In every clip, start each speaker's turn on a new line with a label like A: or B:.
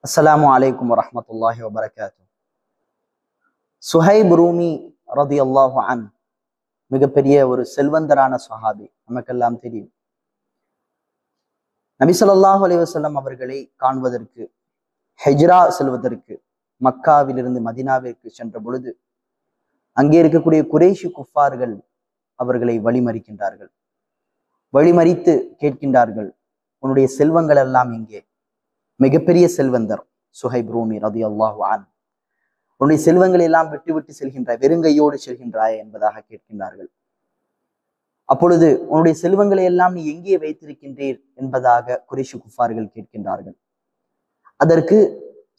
A: அஸ்ஸலாமு அலைக்கும் வரஹ்மத்துல்லாஹி வபரகாத்துஹு. சுஹைப் ரூமி ரலியல்லாஹு அன்ஹு மிகப்பெரிய ஒரு செல்வந்தரான சஹாபி, நமக்கெல்லாம் தெரியும். நபி ஸல்லல்லாஹு அலைஹி வஸல்லம் அவர்களை காண்பதற்கு, ஹிஜ்ரா செல்வதற்கு மக்காவிலிருந்து மதீனாவிற்கு சென்ற பொழுது அங்கே இருக்கக்கூடிய குறைஷி குஃபார்கள் அவர்களை வழிமறிக்கின்றார்கள். வழிமறித்து கேட்கின்றார்கள், உன்னுடைய செல்வங்கள் எல்லாம் எங்கே? மிகப்பெரிய செல்வந்தர் சுஹைப் ரூமி ரலியல்லாஹு அன்ஹு, உன்னுடைய செல்வங்களை எல்லாம் விட்டு விட்டு செல்கின்றாய், வெறுங்கையோடு செல்கின்றாய் என்பதாக கேட்கின்றார்கள். அப்பொழுது உன்னுடைய செல்வங்களை எல்லாம் நீ எங்கே வைத்திருக்கின்றீர் என்பதாக குறைஷி குஃபார்கள் கேட்கின்றார்கள். அதற்கு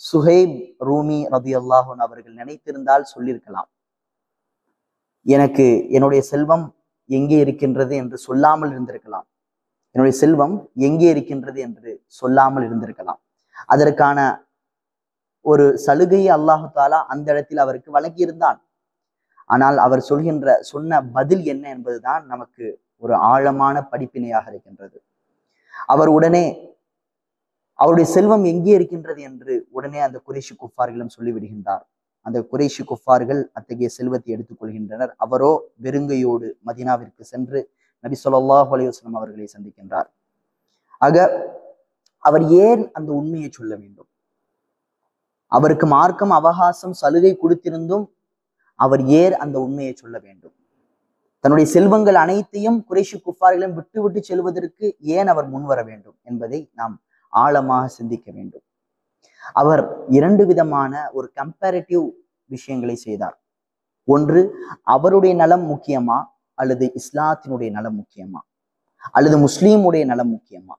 A: சுஹைப் ரூமி ரலியல்லாஹு அன்ஹு அவர்கள் நினைத்திருந்தால் சொல்லியிருக்கலாம், எனக்கு என்னுடைய செல்வம் எங்கே இருக்கின்றது என்று சொல்லாமல் இருந்திருக்கலாம். என்னுடைய செல்வம் எங்கே இருக்கின்றது என்று சொல்லாமல் இருந்திருக்கலாம். அதற்கான ஒரு சலுகையை அல்லாஹு தாலா அந்த இடத்தில் அவருக்கு வழங்கியிருந்தான். ஆனால் அவர் சொன்ன பதில் என்ன என்பதுதான் நமக்கு ஒரு ஆழமான படிப்பினையாக இருக்கின்றது. அவர் உடனே அவருடைய செல்வம் எங்கே இருக்கின்றது என்று உடனே அந்த குறைஷி குஃபார்களிடம் சொல்லிவிடுகின்றார். அந்த குறைஷி குஃபார்கள் அத்தகைய செல்வத்தை எடுத்துக் கொள்கின்றனர். அவரோ வெறுங்கையோடு மதீனாவிற்கு சென்று நபி ஸல்லல்லாஹு அலைஹி வஸல்லம் அவர்களை சந்திக்கின்றார். ஆக அவர் ஏன் அந்த உண்மையை சொல்ல வேண்டும்? அவருக்கு மார்க்கம் அவகாசம் சலுகை கொடுத்திருந்தும் அவர் ஏன் அந்த உண்மையை சொல்ல வேண்டும்? தன்னுடைய செல்வங்கள் அனைத்தையும் குறைஷி குஃபார்களிடம் விட்டு விட்டு செல்வதற்கு ஏன் அவர் முன்வர வேண்டும் என்பதை நாம் ஆழமாக சிந்திக்க வேண்டும். அவர் இரண்டு விதமான ஒரு கம்பேரிட்டிவ் விஷயங்களை செய்தார். ஒன்று, அவருடைய நலம் முக்கியமா அல்லது இஸ்லாத்தினுடைய நலம் முக்கியமா, அல்லது முஸ்லீமுடைய நலம் முக்கியமா?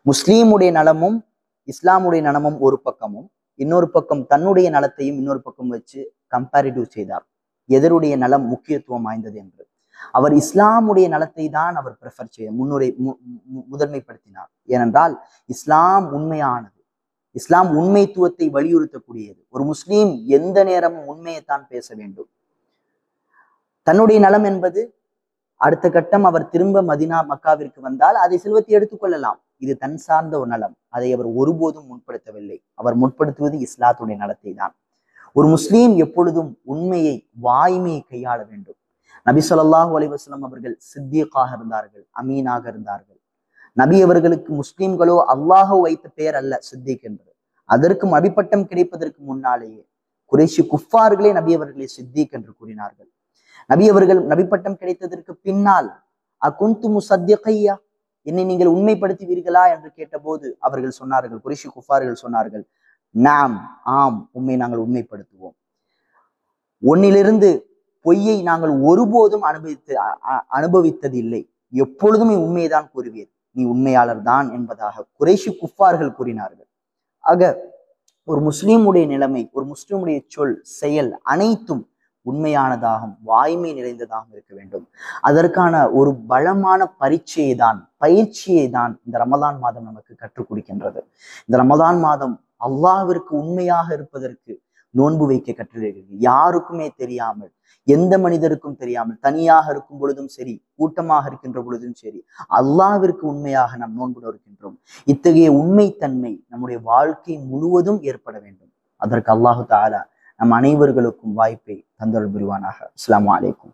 A: முஸ்லீமுடைய நலமும் இஸ்லாமுடைய நலமும் ஒரு பக்கமும், இன்னொரு பக்கம் தன்னுடைய நலத்தையும் இன்னொரு பக்கம் வச்சு கம்பேரிட்டிவ் செய்தார். எதருடைய நலம் முக்கியத்துவம் வாய்ந்தது என்று. அவர் இஸ்லாமுடைய நலத்தை தான் அவர் ப்ரிஃபர் செய்ய முதன்மைப்படுத்தினார். ஏனென்றால் இஸ்லாம் உண்மையானது, இஸ்லாம் உண்மைத்துவத்தை வலியுறுத்தக்கூடியது. ஒரு முஸ்லீம் எந்த நேரமும் உண்மையைத்தான் பேச வேண்டும். தன்னுடைய நலம் என்பது அடுத்த கட்டம் அவர் திரும்ப மதீனா மக்காவிற்கு வந்தால் அதை செல்வத்தை எடுத்துக்கொள்ளலாம். இது தன் சார்ந்த ஒரு நலம். அதை அவர் ஒருபோதும் முற்படுத்தவில்லை. அவர் முற்படுத்துவது இஸ்லாத்துடைய நலத்தை தான். ஒரு முஸ்லீம் எப்பொழுதும் உண்மையை, வாய்மையை கையாள வேண்டும். நபி ஸல்லல்லாஹு அலைஹி வஸல்லம் அவர்கள் சித்திகாக இருந்தார்கள், அமீனாக இருந்தார்கள். நபி அவர்களுக்கு முஸ்லீம்களோ அல்லாஹ் வைத்த பெயர் அல்ல சித்திக் என்று. அதற்கு அடிப்பட்டம் கிடைப்பதற்கு முன்னாலேயே குறைஷி குஃபார்களே நபி அவர்களை சித்திக் என்று கூறினார்கள். நபி அவர்கள் நபிப்பட்டம் கிடைத்ததற்கு பின்னால் அகுந்து முசத்திகையா, என்னை நீங்கள் உண்மைப்படுத்துவீர்களா என்று கேட்டபோது அவர்கள் சொன்னார்கள், குறைஷி குஃபார்கள் சொன்னார்கள், நாம், ஆம், உண்மை நாங்கள் உண்மைப்படுத்துவோம். உன்னிலிருந்து பொய்யை நாங்கள் ஒருபோதும் அனுபவித்தது இல்லை, எப்பொழுதும் நீ உண்மையைதான் கூறுவீர், நீ உண்மையாளர் தான் என்பதாக குறைஷி குஃபார்கள் கூறினார்கள். ஆக ஒரு முஸ்லீமுடைய நிலைமை, ஒரு முஸ்லீமுடைய சொல், செயல் அனைத்தும் உண்மையானதாகவும் வாய்மை நிறைந்ததாகவும் இருக்க வேண்டும். அதற்கான ஒரு பலமான பயிற்சியை தான் இந்த ரமதான் மாதம் நமக்கு கற்றுக் கொடுக்கின்றது. இந்த ரமதான் மாதம் அல்லாஹ்விற்கு உண்மையாக இருப்பதற்கு நோன்பு வைக்க கற்றுக்கிறது. யாருக்குமே தெரியாமல், எந்த மனிதருக்கும் தெரியாமல், தனியாக இருக்கும் பொழுதும் சரி, கூட்டமாக இருக்கின்ற பொழுதும் சரி, அல்லாஹ்விற்கு உண்மையாக நாம் நோன்பு நோக்கின்றோம். இத்தகைய உண்மைத்தன்மை நம்முடைய வாழ்க்கை முழுவதும் ஏற்பட வேண்டும். அதற்கு அல்லாஹு தஆலா நம் அனைவர்களுக்கும் வாய்ப்பை தந்தருள் புரிவானாக. அஸ்ஸலாமு அலைக்கும்.